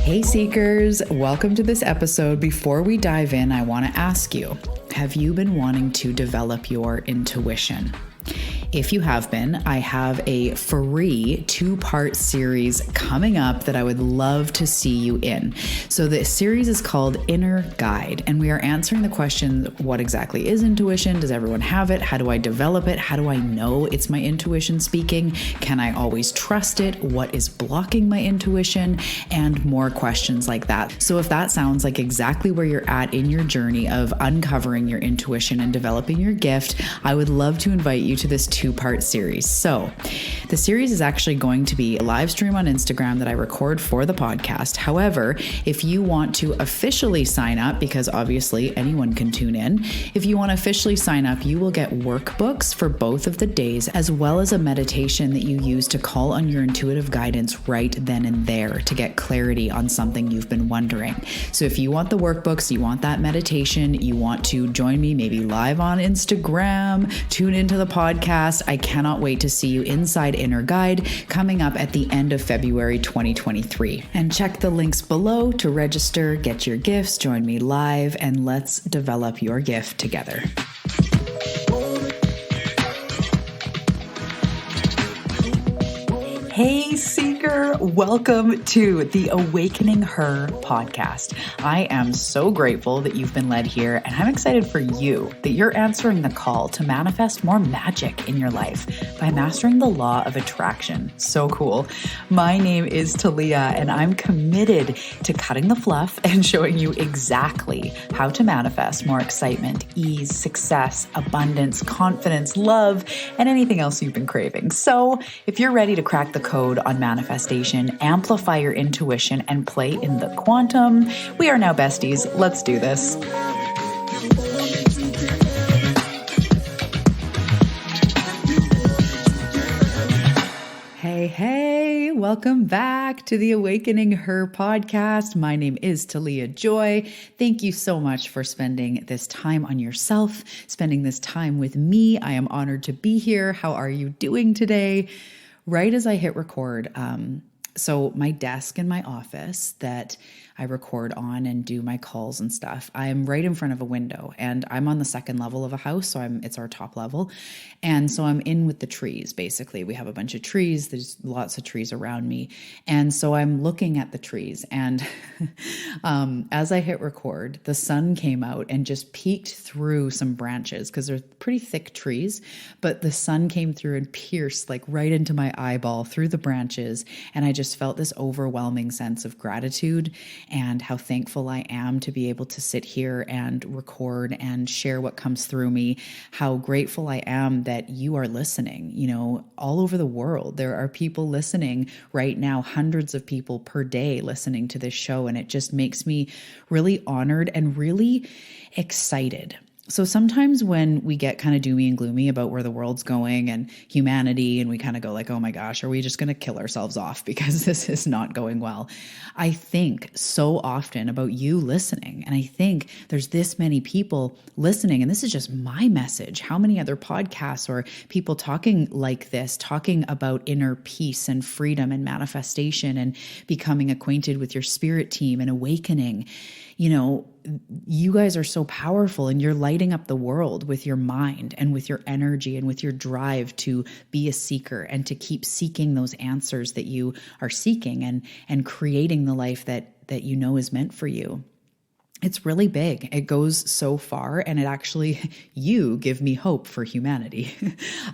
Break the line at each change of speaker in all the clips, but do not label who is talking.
Hey Seekers, welcome to this episode. Before we dive in, I want to ask you, have you been wanting to develop your intuition? If you have been, I have a free 2-part series coming up that I would love to see you in. So the series is called Inner Guide, and we are answering the question, what exactly is intuition? Does everyone have it? How do I develop it? How do I know it's my intuition speaking? Can I always trust it? What is blocking my intuition? And more questions like that. So if that sounds like exactly where you're at in your journey of uncovering your intuition and developing your gift, I would love to invite you to this 2-part series. So the series is actually going to be a live stream on Instagram that I record for the podcast. However, if you want to officially sign up, because obviously anyone can tune in, if you want to officially sign up, you will get workbooks for both of the days, as well as a meditation that you use to call on your intuitive guidance right then and there to get clarity on something you've been wondering. So if you want the workbooks, you want that meditation, you want to join me maybe live on Instagram, tune into the podcast, I cannot wait to see you inside Inner Guide coming up at the end of February 2023. And check the links below to register, get your gifts, join me live, and let's develop your gift together. Hey Seeker, welcome to the Awakening Her podcast. I am so grateful that you've been led here, and I'm excited for you that you're answering the call to manifest more magic in your life by mastering the law of attraction. So cool. My name is Talia, and I'm committed to cutting the fluff and showing you exactly how to manifest more excitement, ease, success, abundance, confidence, love, and anything else you've been craving. So if you're ready to crack the code on manifestation, amplify your intuition, and play in the quantum, we are now besties. Let's do this. Hey, welcome back to the Awakening Her podcast. My name is Talia Joy. Thank you so much for spending this time on yourself, spending this time with me. I am honored to be here. How are you doing today? Right as I hit record, so my desk in my office that I record on and do my calls and stuff, I'm right in front of a window, and I'm on the second level of a house, so it's our top level. And so I'm in with the trees, basically. We have a bunch of trees. There's lots of trees around me. And so I'm looking at the trees, and as I hit record, the sun came out and just peeked through some branches because they're pretty thick trees, but the sun came through and pierced like right into my eyeball through the branches. And I just felt this overwhelming sense of gratitude and how thankful I am to be able to sit here and record and share what comes through me. How grateful I am that you are listening, all over the world. There are people listening right now, hundreds of people per day listening to this show. And it just makes me really honored and really excited. So sometimes when we get kind of doomy and gloomy about where the world's going and humanity, and we kind of go like, oh my gosh, are we just going to kill ourselves off because this is not going well? I think so often about you listening. And I think there's this many people listening, and this is just my message. How many other podcasts or people talking like this, talking about inner peace and freedom and manifestation and becoming acquainted with your spirit team and awakening? You guys are so powerful, and you're lighting up the world with your mind and with your energy and with your drive to be a seeker and to keep seeking those answers that you are seeking and creating the life that is meant for you. It's really big. It goes so far, and it actually, you give me hope for humanity.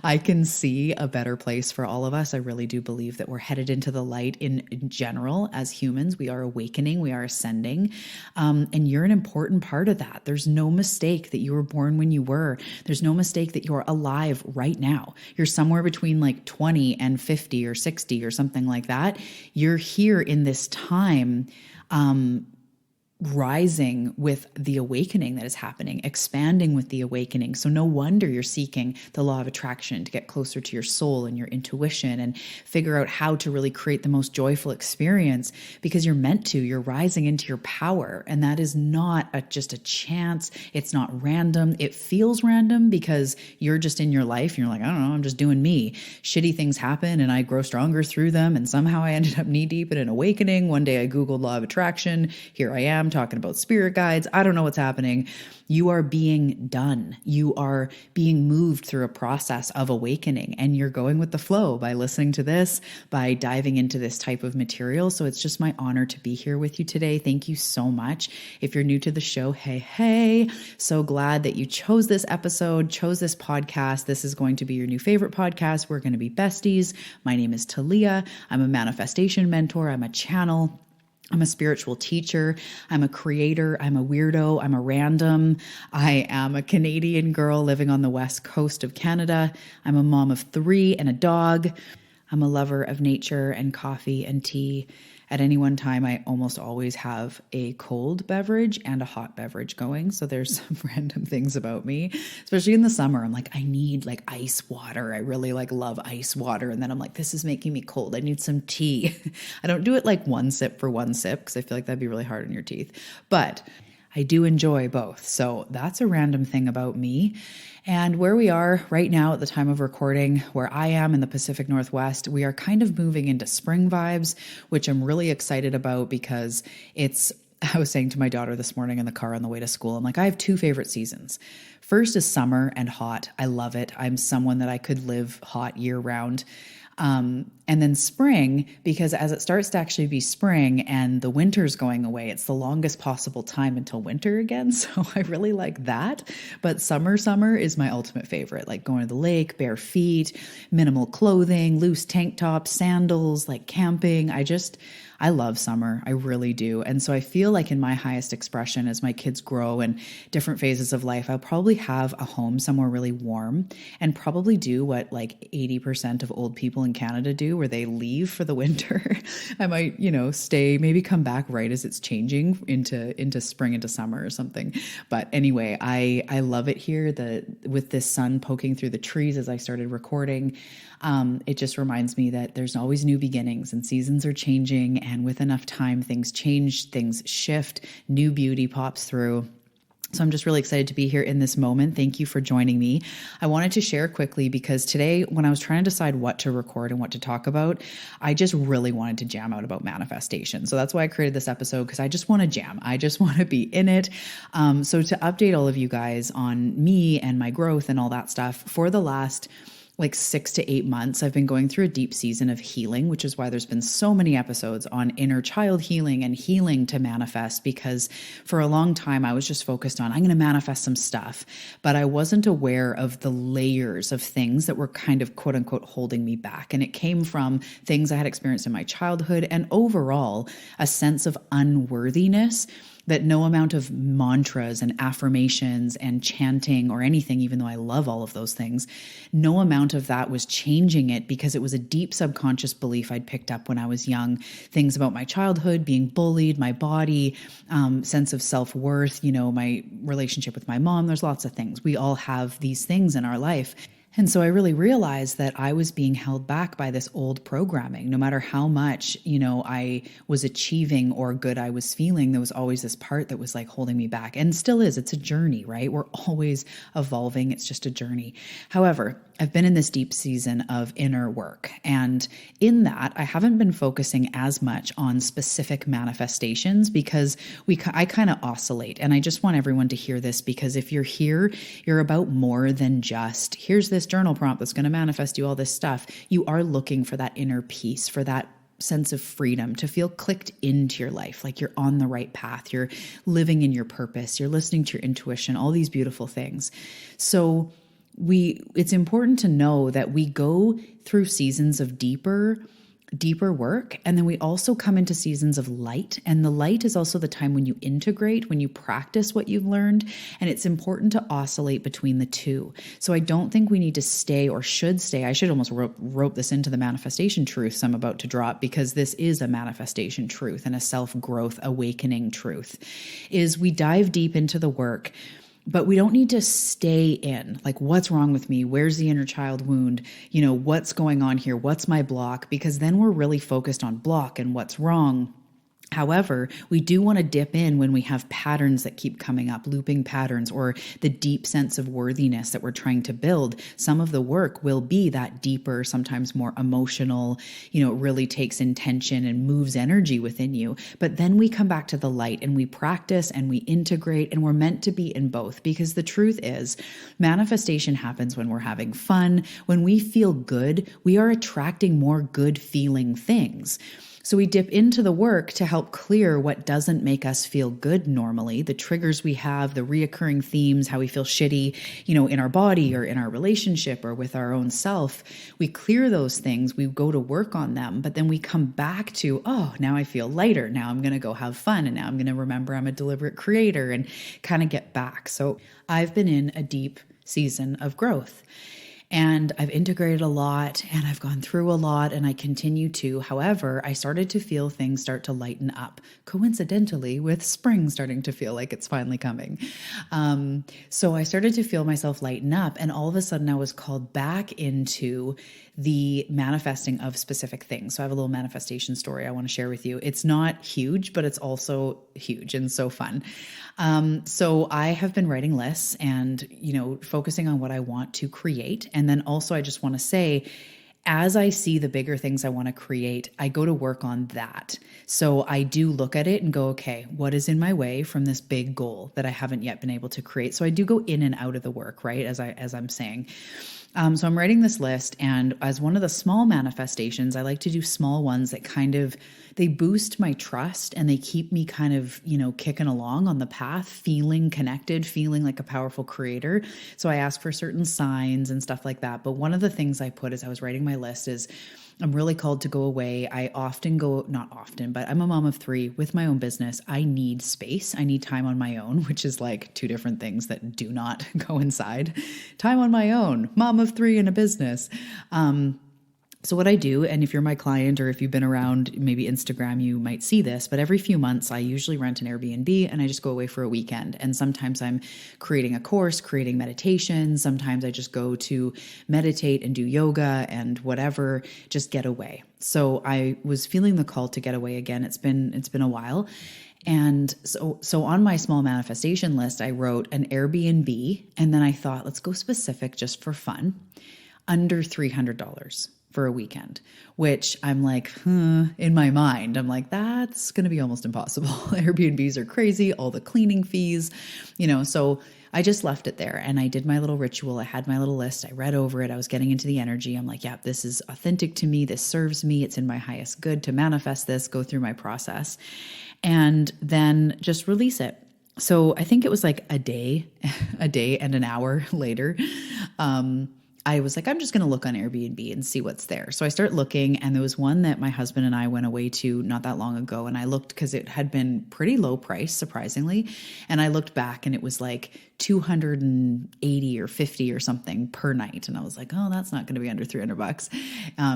I can see a better place for all of us. I really do believe that we're headed into the light in general as humans. We are awakening, we are ascending, and you're an important part of that. There's no mistake that you were born when you were. There's no mistake that you're alive right now. You're somewhere between like 20 and 50 or 60 or something like that. You're here in this time, rising with the awakening that is happening, expanding with the awakening. So no wonder you're seeking the law of attraction to get closer to your soul and your intuition and figure out how to really create the most joyful experience, because you're meant to. You're rising into your power. And that is not just a chance. It's not random. It feels random because you're just in your life and you're like, I don't know, I'm just doing me. Shitty things happen and I grow stronger through them. And somehow I ended up knee deep in an awakening. One day I Googled law of attraction. Here I am talking about spirit guides. I don't know what's happening. You are being done. You are being moved through a process of awakening, and you're going with the flow by listening to this, by diving into this type of material. So it's just my honor to be here with you today. Thank you so much. If you're new to the show, hey, so glad that you chose this episode, chose this podcast. This is going to be your new favorite podcast. We're going to be besties. My name is Talia. I'm a manifestation mentor. I'm a channel. I'm a spiritual teacher. I'm a creator. I'm a weirdo. I'm a random. I am a Canadian girl living on the west coast of Canada. I'm a mom of 3 and a dog. I'm a lover of nature and coffee and tea. At any one time, I almost always have a cold beverage and a hot beverage going. So there's some random things about me, especially in the summer. I'm like, I need like ice water. I really love ice water. And then I'm like, this is making me cold. I need some tea. I don't do it like one sip for one sip because I feel like that'd be really hard on your teeth. But I do enjoy both. So that's a random thing about me. And where we are right now at the time of recording, where I am in the Pacific Northwest, we are kind of moving into spring vibes, which I'm really excited about because I was saying to my daughter this morning in the car on the way to school, I'm like, I have 2 favorite seasons. First is summer and hot. I love it. I'm someone that I could live hot year round. And then spring, because as it starts to actually be spring and the winter's going away, it's the longest possible time until winter again. So I really like that. But summer is my ultimate favorite, like going to the lake, bare feet, minimal clothing, loose tank tops, sandals, like camping. I love summer. I really do. And so I feel like in my highest expression, as my kids grow and different phases of life, I'll probably have a home somewhere really warm and probably do what like 80% of old people in Canada do, where they leave for the winter. I might, stay, maybe come back right as it's changing into spring, into summer or something. But anyway, I love it here with this sun poking through the trees as I started recording. It just reminds me that there's always new beginnings and seasons are changing. And with enough time, things change, things shift, new beauty pops through. So I'm just really excited to be here in this moment. Thank you for joining me. I wanted to share quickly because today, when I was trying to decide what to record and what to talk about, I just really wanted to jam out about manifestation. So that's why I created this episode, because I just want to jam. I just want to be in it. So to update all of you guys on me and my growth and all that stuff, for the last 6 to 8 months, I've been going through a deep season of healing, which is why there's been so many episodes on inner child healing and healing to manifest, because for a long time I was just focused on, I'm going to manifest some stuff, but I wasn't aware of the layers of things that were kind of quote unquote holding me back. And it came from things I had experienced in my childhood and overall a sense of unworthiness that no amount of mantras and affirmations and chanting or anything, even though I love all of those things, no amount of that was changing it, because it was a deep subconscious belief I'd picked up when I was young. Things about my childhood, being bullied, my body, sense of self-worth, my relationship with my mom. There's lots of things. We all have these things in our life. And so I really realized that I was being held back by this old programming. No matter how much, I was achieving or good I was feeling, there was always this part that was like holding me back, and still is. It's a journey, right? We're always evolving. It's just a journey. However, I've been in this deep season of inner work. And in that, I haven't been focusing as much on specific manifestations because I kind of oscillate. And I just want everyone to hear this, because if you're here, you're about more than just, here's this journal prompt that's going to manifest you all this stuff. You are looking for that inner peace, for that sense of freedom, to feel clicked into your life, like you're on the right path, you're living in your purpose, you're listening to your intuition, all these beautiful things. So it's important to know that we go through seasons of deeper deeper work. And then we also come into seasons of light. And the light is also the time when you integrate, when you practice what you've learned. And it's important to oscillate between the two. So I don't think we need to stay or should stay. I should almost rope this into the manifestation truths I'm about to drop, because this is a manifestation truth and a self-growth awakening truth, is we dive deep into the work. But we don't need to stay in, like, what's wrong with me? Where's the inner child wound? What's going on here? What's my block? Because then we're really focused on block and what's wrong. However, we do want to dip in when we have patterns that keep coming up, looping patterns, or the deep sense of worthiness that we're trying to build. Some of the work will be that deeper, sometimes more emotional, it really takes intention and moves energy within you. But then we come back to the light and we practice and we integrate, and we're meant to be in both, because the truth is manifestation happens when we're having fun. When we feel good, we are attracting more good feeling things. So we dip into the work to help clear what doesn't make us feel good normally, the triggers we have, the reoccurring themes, how we feel shitty, in our body or in our relationship or with our own self. We clear those things, we go to work on them, but then we come back to, oh, now I feel lighter. Now I'm going to go have fun. And now I'm going to remember I'm a deliberate creator and kind of get back. So I've been in a deep season of growth. And I've integrated a lot and I've gone through a lot and I continue to. However, I started to feel things start to lighten up, coincidentally with spring starting to feel like it's finally coming. So I started to feel myself lighten up, and all of a sudden I was called back into the manifesting of specific things. So I have a little manifestation story I want to share with you. It's not huge, but it's also huge and so fun. So I have been writing lists and, focusing on what I want to create. And then also I just want to say, as I see the bigger things I want to create, I go to work on that. So I do look at it and go, okay, what is in my way from this big goal that I haven't yet been able to create? So I do go in and out of the work, right? As I'm saying. So I'm writing this list, and as one of the small manifestations, I like to do small ones that they boost my trust and they keep me kind of, kicking along on the path, feeling connected, feeling like a powerful creator. So I ask for certain signs and stuff like that. But one of the things I put as I was writing my list is, I'm really called to go away. I often go, not often, but I'm a mom of 3 with my own business. I need space. I need time on my own, which is like 2 different things that do not coincide. Time on my own, mom of 3 in a business. So what I do, and if you're my client or if you've been around maybe Instagram, you might see this, but every few months I usually rent an Airbnb and I just go away for a weekend. And sometimes I'm creating a course, creating meditation. Sometimes I just go to meditate and do yoga and whatever, just get away. So I was feeling the call to get away again. It's been a while. And so on my small manifestation list, I wrote an Airbnb, and then I thought, let's go specific just for fun, under $300 for a weekend, which I'm like, in my mind, I'm like, that's going to be almost impossible. Airbnbs are crazy, all the cleaning fees, so I just left it there and I did my little ritual. I had my little list. I read over it. I was getting into the energy. I'm like, yeah, this is authentic to me. This serves me. It's in my highest good to manifest this, go through my process, and then just release it. So I think it was like a day and an hour later, I was like, I'm just going to look on Airbnb and see what's there. So I start looking, and there was one that my husband and I went away to not that long ago. And I looked because it had been pretty low price, surprisingly. And I looked back and it was like $280 or $50 or something per night. And I was like, oh, that's not going to be under $300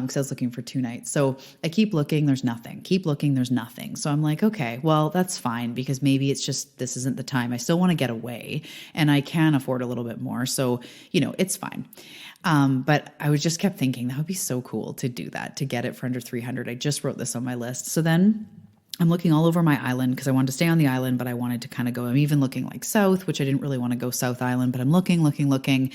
because I was looking for 2 nights. So I keep looking, there's nothing. Keep looking, there's nothing. So I'm like, okay, well, that's fine, because maybe it's just, this isn't the time. I still want to get away and I can afford a little bit more. So, it's fine. But I was just kept thinking that would be so cool to do that, to get it for under 300. I just wrote this on my list. So then I'm looking all over my island because I wanted to stay on the island, but I wanted to kind of go, I'm even looking like south, which I didn't really want to go South Island, but I'm looking.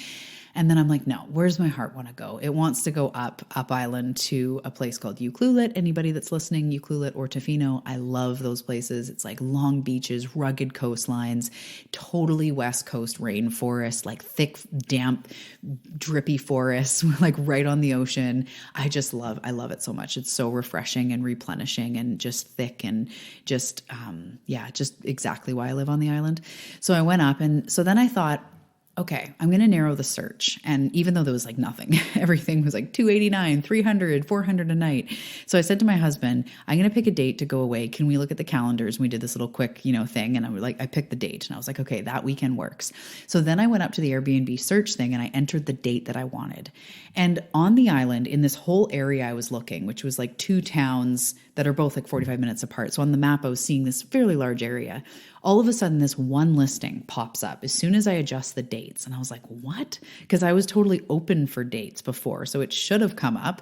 And then I'm like, no, where's my heart want to go? It wants to go up island to a place called Ucluelet. Anybody that's listening, Ucluelet or Tofino, I love those places. It's like long beaches, rugged coastlines, totally West Coast rainforest, like thick, damp, drippy forests, like right on the ocean. I love it so much. It's so refreshing and replenishing and just thick and just exactly why I live on the island. So I went up, and so then I thought, okay, I'm going to narrow the search. And even though there was like nothing, everything was like 289, 300, 400 a night. So I said to my husband, I'm going to pick a date to go away. Can we look at the calendars? And we did this little quick, thing. And I picked the date and I was like, okay, that weekend works. So then I went up to the Airbnb search thing and I entered the date that I wanted. And on the island, in this whole area I was looking, which was like 2 towns that are both like 45 minutes apart. So on the map, I was seeing this fairly large area. All of a sudden, this one listing pops up as soon as I adjust the dates. And I was like, what? Because I was totally open for dates before. So it should have come up.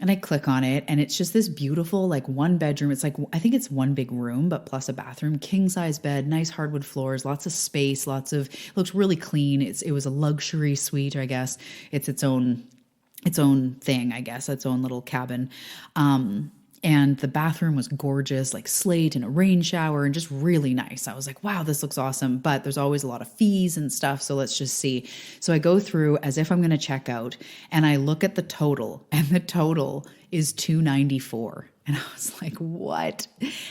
And I click on it and it's just this beautiful, like 1 bedroom. It's like, I think it's 1 big room, but plus a bathroom, king size bed, nice hardwood floors, lots of space, looks really clean. It was a luxury suite, I guess. It's its own thing, I guess, its own little cabin. And the bathroom was gorgeous, like slate and a rain shower and just really nice. I was like, wow, this looks awesome. But there's always a lot of fees and stuff. So let's just see. So I go through as if I'm going to check out and I look at the total and the total is $294. And I was like, what?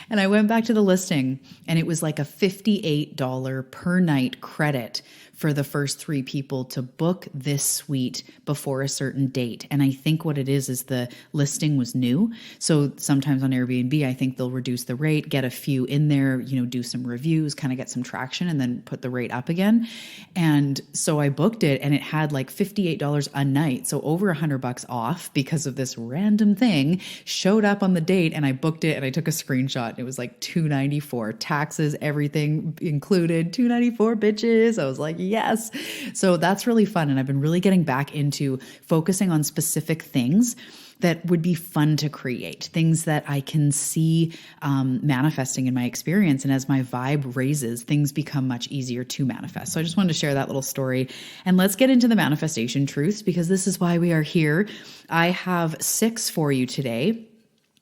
And I went back to the listing and it was like a $58 per night credit for the first 3 people to book this suite before a certain date. And I think what it is the listing was new. So sometimes on Airbnb, I think they'll reduce the rate, get a few in there, do some reviews, kind of get some traction and then put the rate up again. And so I booked it and it had like $58 a night. So over $100 off because of this random thing showed up on the date and I booked it and I took a screenshot. It was like $294, taxes, everything included, $294 bitches. I was like, yes. So that's really fun. And I've been really getting back into focusing on specific things that would be fun to create, things that I can see manifesting in my experience. And as my vibe raises, things become much easier to manifest. So I just wanted to share that little story. And let's get into the manifestation truths because this is why we are here. I have 6 for you today.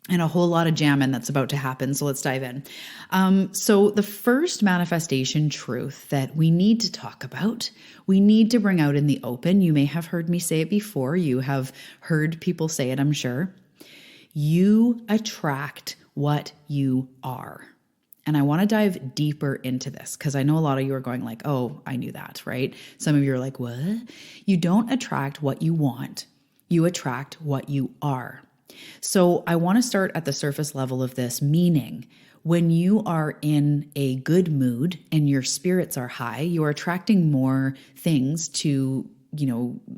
And a whole lot of jamming that's about to happen. So let's dive in. So the first manifestation truth that we need to talk about, we need to bring out in the open. You may have heard me say it before. You have heard people say it, I'm sure. You attract what you are. And I want to dive deeper into this because I know a lot of you are going like, oh, I knew that, right? Some of you are like, what? You don't attract what you want. You attract what you are. So I want to start at the surface level of this, meaning when you are in a good mood and your spirits are high, you are attracting more things to,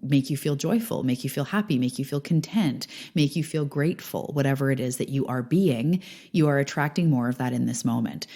make you feel joyful, make you feel happy, make you feel content, make you feel grateful, whatever it is that you are being, you are attracting more of that in this moment.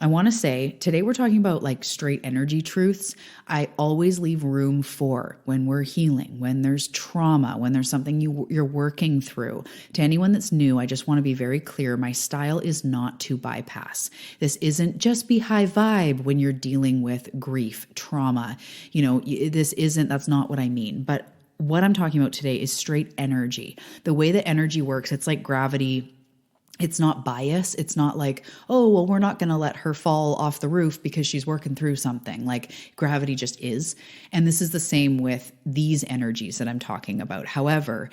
I want to say today we're talking about like straight energy truths. I always leave room for when we're healing, when there's trauma, when there's something you're working through. To anyone that's new, I just want to be very clear. My style is not to bypass. This isn't just be high vibe when you're dealing with grief, trauma. That's not what I mean. But what I'm talking about today is straight energy. The way that energy works, it's like gravity. It's not bias. It's not like, oh, well, we're not going to let her fall off the roof because she's working through something. Like gravity just is. And this is the same with these energies that I'm talking about. However,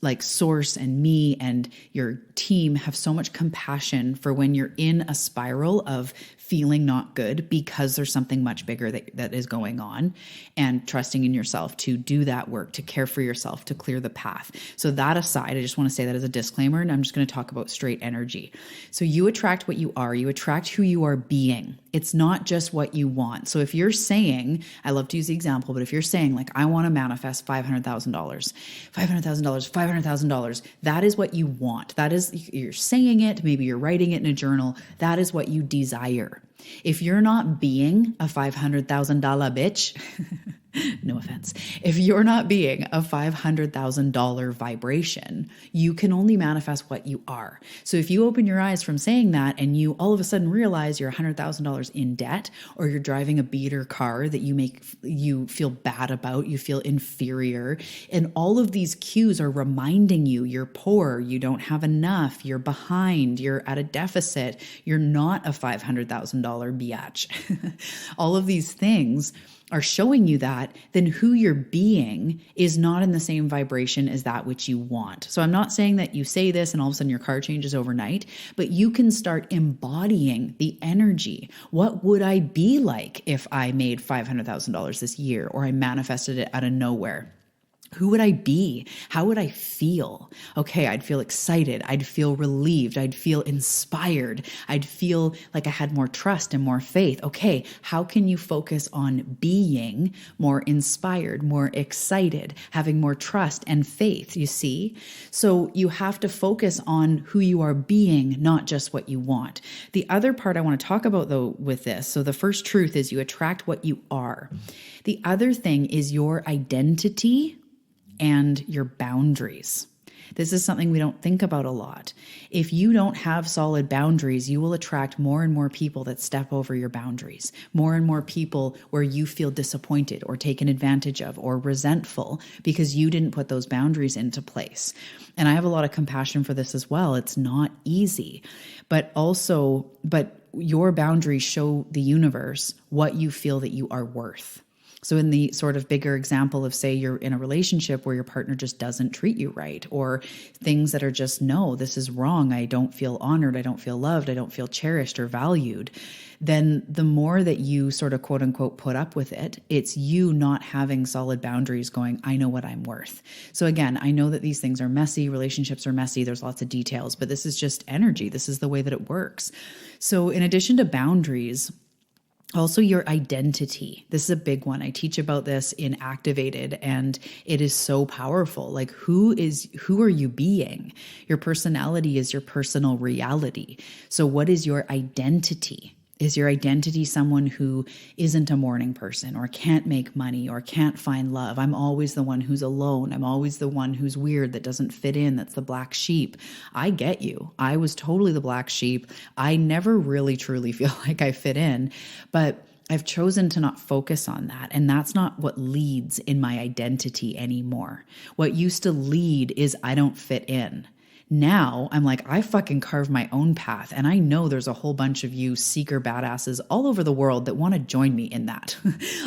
like Source and me and your team have so much compassion for when you're in a spiral of feeling not good because there's something much bigger that is going on, and trusting in yourself to do that work, to care for yourself, to clear the path. So that aside, I just want to say that as a disclaimer, and I'm just going to talk about straight energy. So you attract what you are, you attract who you are being. It's not just what you want. So if you're saying, I love to use the example, but if you're saying like, I want to manifest $500,000, that is what you want. That is, you're saying it, maybe you're writing it in a journal. That is what you desire. If you're not being a $500,000 bitch, no offense. If you're not being a $500,000 vibration, you can only manifest what you are. So if you open your eyes from saying that and you all of a sudden realize you're $100,000 in debt, or you're driving a beater car that you feel bad about, you feel inferior, and all of these cues are reminding you you're poor, you don't have enough, you're behind, you're at a deficit, you're not a $500,000 $500,000 biatch. All of these things are showing you that, then who you're being is not in the same vibration as that which you want. So I'm not saying that you say this and all of a sudden your car changes overnight, but you can start embodying the energy. What would I be like if I made $500,000 this year, or I manifested it out of nowhere? Who would I be? How would I feel? Okay, I'd feel excited. I'd feel relieved. I'd feel inspired. I'd feel like I had more trust and more faith. Okay, how can you focus on being more inspired, more excited, having more trust and faith, you see? So you have to focus on who you are being, not just what you want. The other part I want to talk about though with this, so the first truth is you attract what you are. The other thing is your identity and your boundaries. This is something we don't think about a lot. If you don't have solid boundaries, you will attract more and more people that step over your boundaries, more and more people where you feel disappointed or taken advantage of or resentful because you didn't put those boundaries into place. And I have a lot of compassion for this as well. It's not easy, but your boundaries show the universe what you feel that you are worth. So in the sort of bigger example of, say, you're in a relationship where your partner just doesn't treat you right, or things that are just, no, this is wrong. I don't feel honored. I don't feel loved. I don't feel cherished or valued. Then the more that you sort of quote unquote put up with it, it's you not having solid boundaries going, I know what I'm worth. So again, I know that these things are messy. Relationships are messy. There's lots of details, but this is just energy. This is the way that it works. So in addition to boundaries, also your identity. This is a big one. I teach about this in Activated, and it is so powerful. Like who are you being? Your personality is your personal reality. So what is your identity? Is your identity someone who isn't a morning person or can't make money or can't find love? I'm always the one who's alone. I'm always the one who's weird, that doesn't fit in, that's the black sheep. I get you. I was totally the black sheep. I never really truly feel like I fit in, but I've chosen to not focus on that. And that's not what leads in my identity anymore. What used to lead is I don't fit in. Now I'm like, I fucking carve my own path. And I know there's a whole bunch of you seeker badasses all over the world that want to join me in that.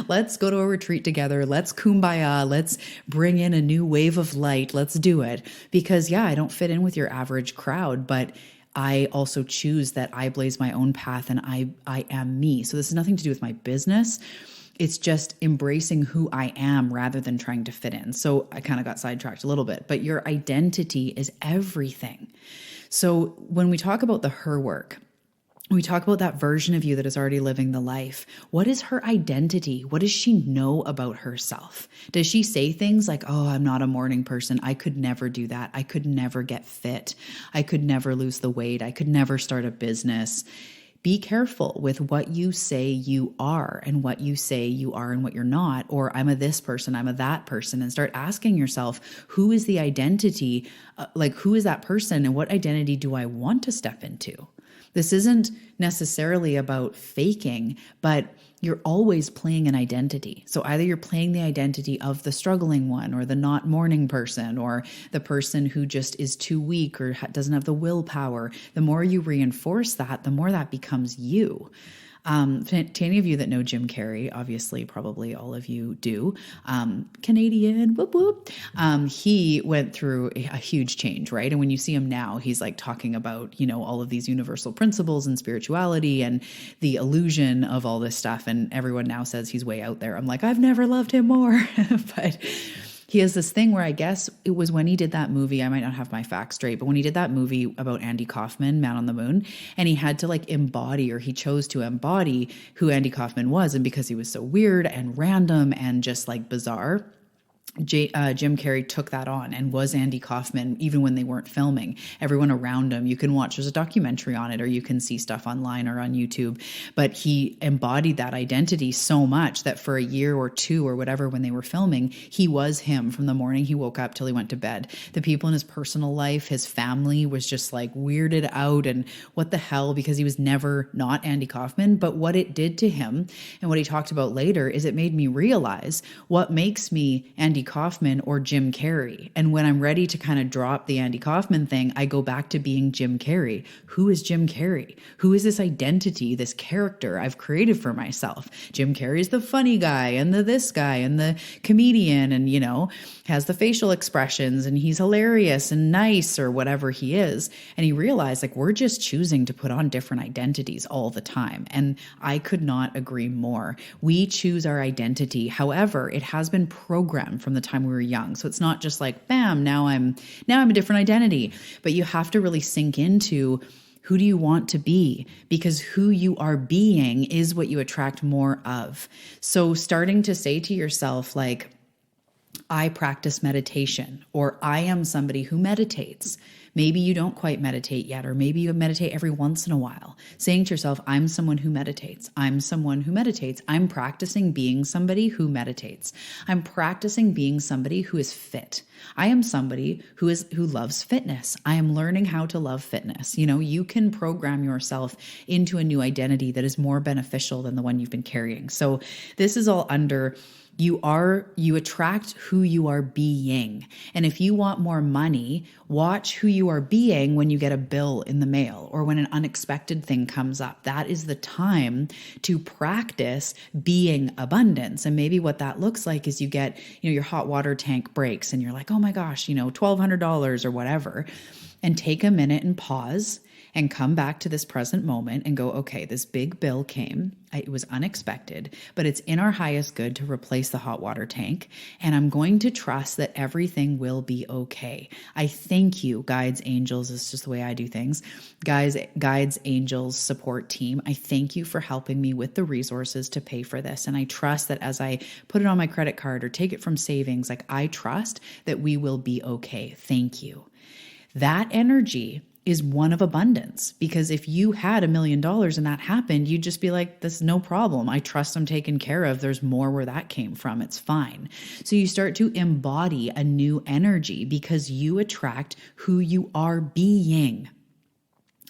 Let's go to a retreat together. Let's kumbaya. Let's bring in a new wave of light. Let's do it. Because yeah, I don't fit in with your average crowd, but I also choose that I blaze my own path and I am me. So this has nothing to do with my business. It's just embracing who I am rather than trying to fit in. So I kind of got sidetracked a little bit, but your identity is everything. So when we talk about the her work, we talk about that version of you that is already living the life. What is her identity? What does she know about herself? Does she say things like, oh, I'm not a morning person. I could never do that. I could never get fit. I could never lose the weight. I could never start a business. Be careful with what you say you are and what you say you are and what you're not, or I'm a this person, I'm a that person, and start asking yourself, who is the identity? Who is that person and what identity do I want to step into? This isn't necessarily about faking, but you're always playing an identity. So either you're playing the identity of the struggling one or the not morning person or the person who just is too weak or doesn't have the willpower. The more you reinforce that, the more that becomes you. To any of you that know Jim Carrey, obviously, probably all of you do, Canadian, whoop, whoop. He went through a huge change, right? And when you see him now, he's like talking about, all of these universal principles and spirituality and the illusion of all this stuff. And everyone now says he's way out there. I'm like, I've never loved him more, but he has this thing where I guess it was when he did that movie, I might not have my facts straight, but when he did that movie about Andy Kaufman, Man on the Moon, and he had to he chose to embody who Andy Kaufman was. And because he was so weird and random and just bizarre, Jim Carrey took that on and was Andy Kaufman even when they weren't filming. Everyone around him, you can watch, there's a documentary on it or you can see stuff online or on YouTube, but he embodied that identity so much that for a year or two or whatever when they were filming, he was him from the morning he woke up till he went to bed. The people in his personal life, his family was just weirded out and what the hell, because he was never not Andy Kaufman. But what it did to him and what he talked about later is it made me realize what makes me Andy Andy Kaufman or Jim Carrey. And when I'm ready to kind of drop the Andy Kaufman thing, I go back to being Jim Carrey. Who is Jim Carrey? Who is this identity, this character I've created for myself? Jim Carrey's the funny guy and the this guy and the comedian and, has the facial expressions and he's hilarious and nice or whatever he is. And he realized we're just choosing to put on different identities all the time. And I could not agree more. We choose our identity. However, it has been programmed from the time we were young. So it's not just bam, now I'm a different identity, but you have to really sink into who do you want to be? Because who you are being is what you attract more of. So starting to say to yourself, I practice meditation, or I am somebody who meditates. Maybe you don't quite meditate yet, or maybe you meditate every once in a while. Saying to yourself, I'm someone who meditates. I'm someone who meditates. I'm practicing being somebody who meditates. I'm practicing being somebody who is fit. I am somebody who loves fitness. I am learning how to love fitness. You can program yourself into a new identity that is more beneficial than the one you've been carrying. So this is all under you attract who you are being. And if you want more money, watch who you are being when you get a bill in the mail or when an unexpected thing comes up. That is the time to practice being abundance. And maybe what that looks like is you get, your hot water tank breaks and you're like, oh my gosh, $1,200 or whatever. And take a minute and pause and come back to this present moment and go, okay, this big bill came. It was unexpected, but it's in our highest good to replace the hot water tank. And I'm going to trust that everything will be okay. I thank you, guides, angels. It's just the way I do things. Guides, angels, support team. I thank you for helping me with the resources to pay for this. And I trust that as I put it on my credit card or take it from savings, I trust that we will be okay. Thank you. That energy is one of abundance, because if you had $1 million and that happened, you'd just be like, this is no problem. I trust I'm taken care of. There's more where that came from. It's fine. So you start to embody a new energy because you attract who you are being.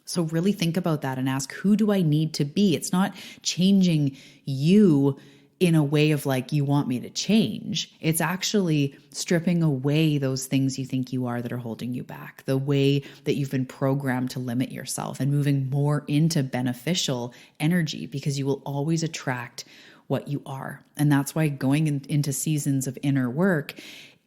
So really think about that and ask, who do I need to be? It's not changing you in a way of you want me to change. It's actually stripping away those things you think you are that are holding you back, the way that you've been programmed to limit yourself, and moving more into beneficial energy, because you will always attract what you are. And that's why going into seasons of inner work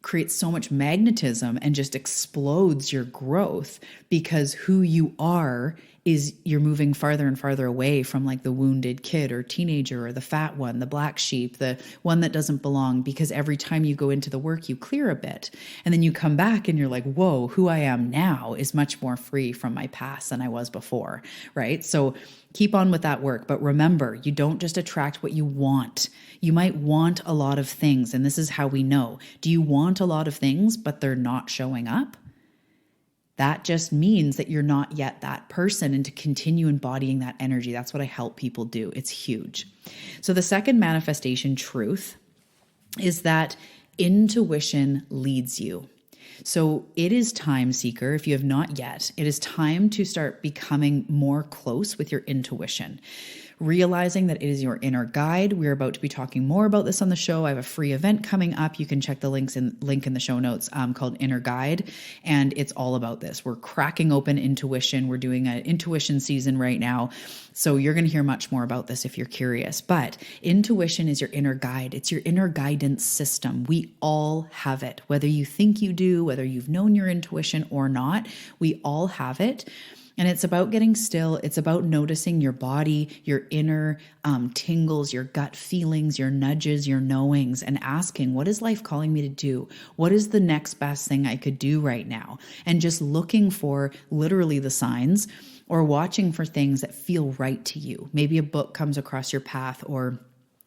creates so much magnetism and just explodes your growth, because who you are is you're moving farther and farther away from the wounded kid or teenager or the fat one, the black sheep, the one that doesn't belong, because every time you go into the work, you clear a bit and then you come back and you're like, whoa, who I am now is much more free from my past than I was before, right? So keep on with that work. But remember, you don't just attract what you want. You might want a lot of things. And this is how we know. Do you want a lot of things, but they're not showing up? That just means that you're not yet that person, and to continue embodying that energy. That's what I help people do. It's huge. So the second manifestation truth is that intuition leads you. So it is time, seeker, if you have not yet, it is time to start becoming more close with your intuition. Realizing that it is your inner guide. We're about to be talking more about this on the show. I have a free event coming up. You can check the link in the show notes called Inner Guide. And it's all about this. We're cracking open intuition. We're doing an intuition season right now. So you're going to hear much more about this if you're curious. But intuition is your inner guide. It's your inner guidance system. We all have it. Whether you think you do, whether you've known your intuition or not, we all have it. And it's about getting still. It's about noticing your body, your inner tingles, your gut feelings, your nudges, your knowings, and asking, what is life calling me to do? What is the next best thing I could do right now? And just looking for literally the signs, or watching for things that feel right to you. Maybe a book comes across your path, or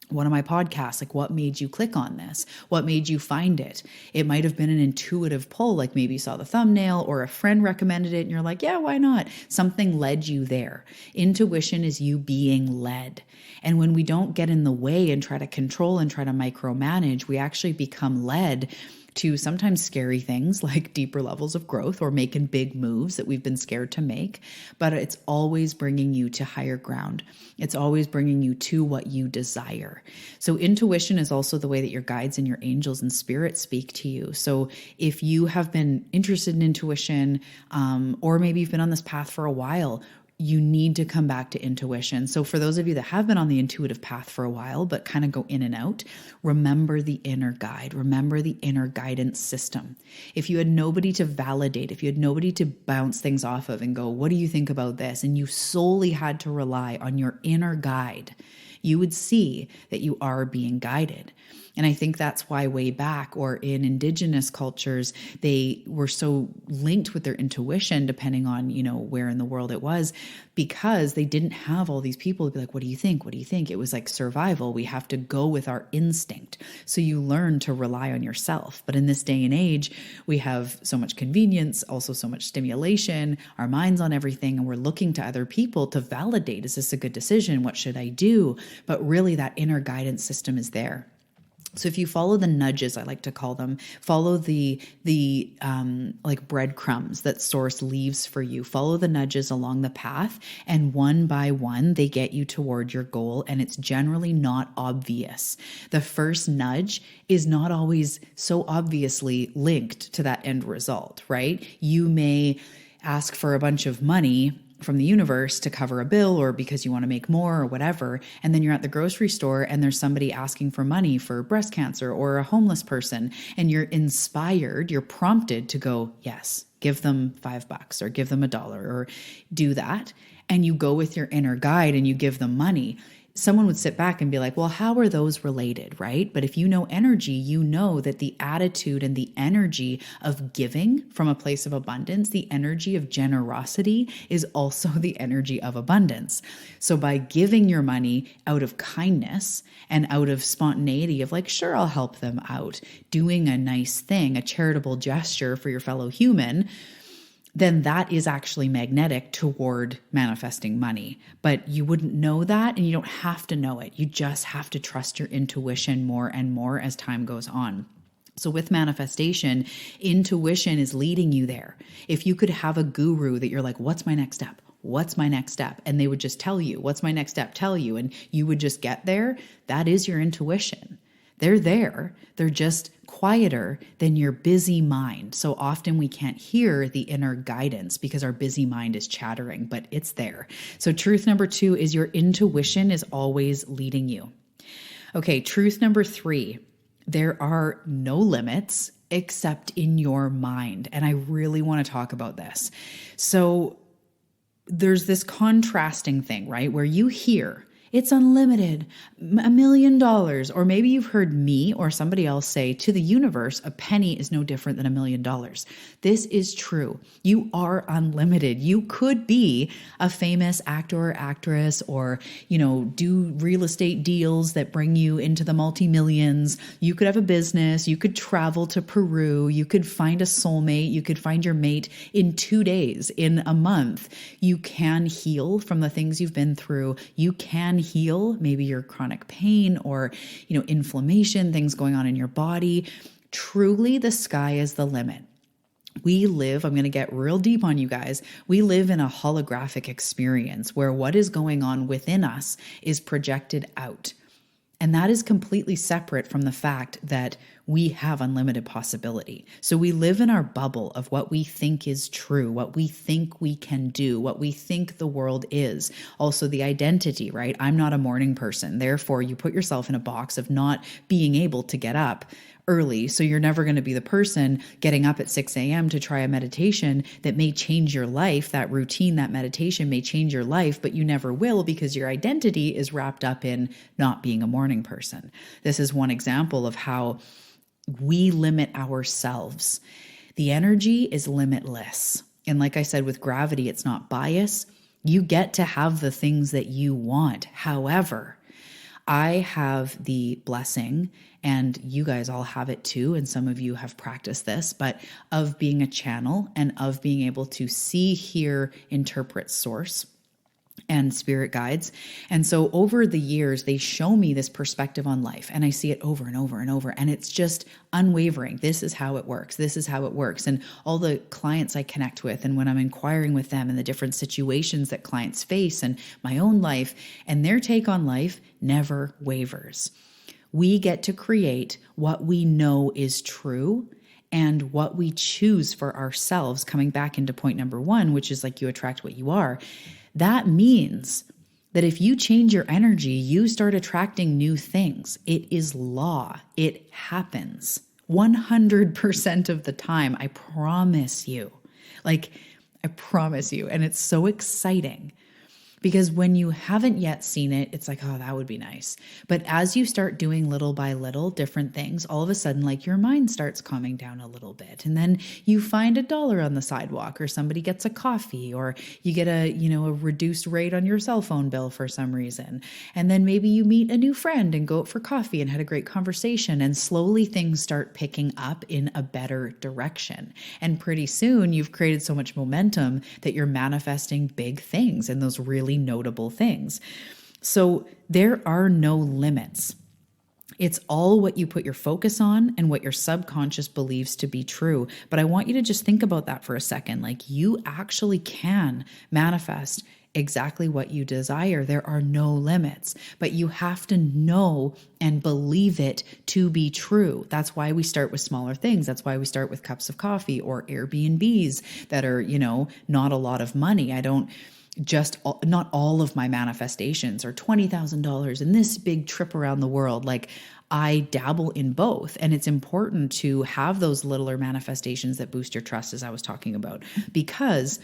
one of my podcasts, what made you click on this? What made you find it? It might have been an intuitive pull, maybe you saw the thumbnail or a friend recommended it and you're like, yeah, why not? Something led you there. Intuition is you being led. And when we don't get in the way and try to control and try to micromanage, we actually become led to sometimes scary things like deeper levels of growth or making big moves that we've been scared to make. But it's always bringing you to higher ground. It's always bringing you to what you desire. So intuition is also the way that your guides and your angels and spirits speak to you. So if you have been interested in intuition, or maybe you've been on this path for a while, you need to come back to intuition. So for those of you that have been on the intuitive path for a while, but kind of go in and out, remember the inner guide, remember the inner guidance system. If you had nobody to validate, if you had nobody to bounce things off of and go, what do you think about this? And you solely had to rely on your inner guide, you would see that you are being guided. And I think that's why way back, or in indigenous cultures, they were so linked with their intuition, depending on, where in the world it was, because they didn't have all these people to be like, what do you think? What do you think? It was like survival. We have to go with our instinct. So you learn to rely on yourself. But in this day and age, we have so much convenience, also so much stimulation, our minds on everything, and we're looking to other people to validate, is this a good decision? What should I do? But really that inner guidance system is there. So if you follow the nudges, I like to call them, follow the like breadcrumbs that source leaves for you, follow the nudges along the path, and one by one, they get you toward your goal. And it's generally not obvious. The first nudge is not always so obviously linked to that end result, right? You may ask for a bunch of money from the universe to cover a bill, or because you want to make more or whatever. And then you're at the grocery store and there's somebody asking for money for breast cancer or a homeless person. And you're inspired, you're prompted to go, yes, give them $5 or give them $1 or do that. And you go with your inner guide and you give them money. Someone would sit back and be like, well, how are those related, right? But if you know energy, you know that the attitude and the energy of giving from a place of abundance, the energy of generosity is also the energy of abundance. So by giving your money out of kindness and out of spontaneity of like, sure, I'll help them out, doing a nice thing, a charitable gesture for your fellow human, then that is actually magnetic toward manifesting money. But you wouldn't know that, and you don't have to know it. You just have to trust your intuition more and more as time goes on. So with manifestation, intuition is leading you there. If you could have a guru that you're like, what's my next step? What's my next step? And they would just tell you, what's my next step? Tell you, and you would just get there. That is your intuition. They're there. They're just quieter than your busy mind. So often we can't hear the inner guidance because our busy mind is chattering, but it's there. So truth number 2 is your intuition is always leading you. Okay, truth number 3, there are no limits except in your mind. And I really want to talk about this. So there's this contrasting thing, right? Where you hear, it's unlimited, $1 million. Or maybe you've heard me or somebody else say, to the universe, a penny is no different than $1 million. This is true. You are unlimited. You could be a famous actor or actress, or, do real estate deals that bring you into the multi-millions. You could have a business. You could travel to Peru. You could find a soulmate. You could find your mate in 2 days, in a month. You can heal from the things you've been through. You can heal maybe your chronic pain or, inflammation, things going on in your body. Truly, the sky is the limit. We live, I'm going to get real deep on you guys. We live in a holographic experience where what is going on within us is projected out. And that is completely separate from the fact that we have unlimited possibility. So we live in our bubble of what we think is true, what we think we can do, what we think the world is. Also the identity, right? I'm not a morning person. Therefore, you put yourself in a box of not being able to get up early. So you're never going to be the person getting up at 6 a.m. to try a meditation that may change your life. That routine, that meditation may change your life, but you never will because your identity is wrapped up in not being a morning person. This is one example of how we limit ourselves. The energy is limitless. And like I said, with gravity, it's not bias. You get to have the things that you want. However, I have the blessing, and you guys all have it too, and some of you have practiced this, but of being a channel and of being able to see, hear, interpret source. and spirit guides. And so over the years, they show me this perspective on life, and I see it over and over and over. And it's just unwavering. This is how it works. This is how it works. And all the clients I connect with, and when I'm inquiring with them and the different situations that clients face and my own life, and their take on life never wavers. We get to create what we know is true and what we choose for ourselves, coming back into point number one, which is like you attract what you are. That means that if you change your energy, you start attracting new things. It is law. It happens 100% of the time. I promise you. I promise you. And it's so exciting. Because when you haven't yet seen it, it's like, oh, that would be nice. But as you start doing little by little different things, all of a sudden, your mind starts calming down a little bit. And then you find $1 on the sidewalk, or somebody gets a coffee, or you get a reduced rate on your cell phone bill for some reason. And then maybe you meet a new friend and go out for coffee and had a great conversation. And slowly things start picking up in a better direction. And pretty soon you've created so much momentum that you're manifesting big things and those really notable things. So there are no limits. It's all what you put your focus on and what your subconscious believes to be true. But I want you to just think about that for a second. You actually can manifest exactly what you desire. There are no limits, but you have to know and believe it to be true. That's why we start with smaller things. That's why we start with cups of coffee or Airbnbs that are, not a lot of money. Not all of my manifestations are $20,000 and this big trip around the world. I dabble in both. And it's important to have those littler manifestations that boost your trust, as I was talking about, because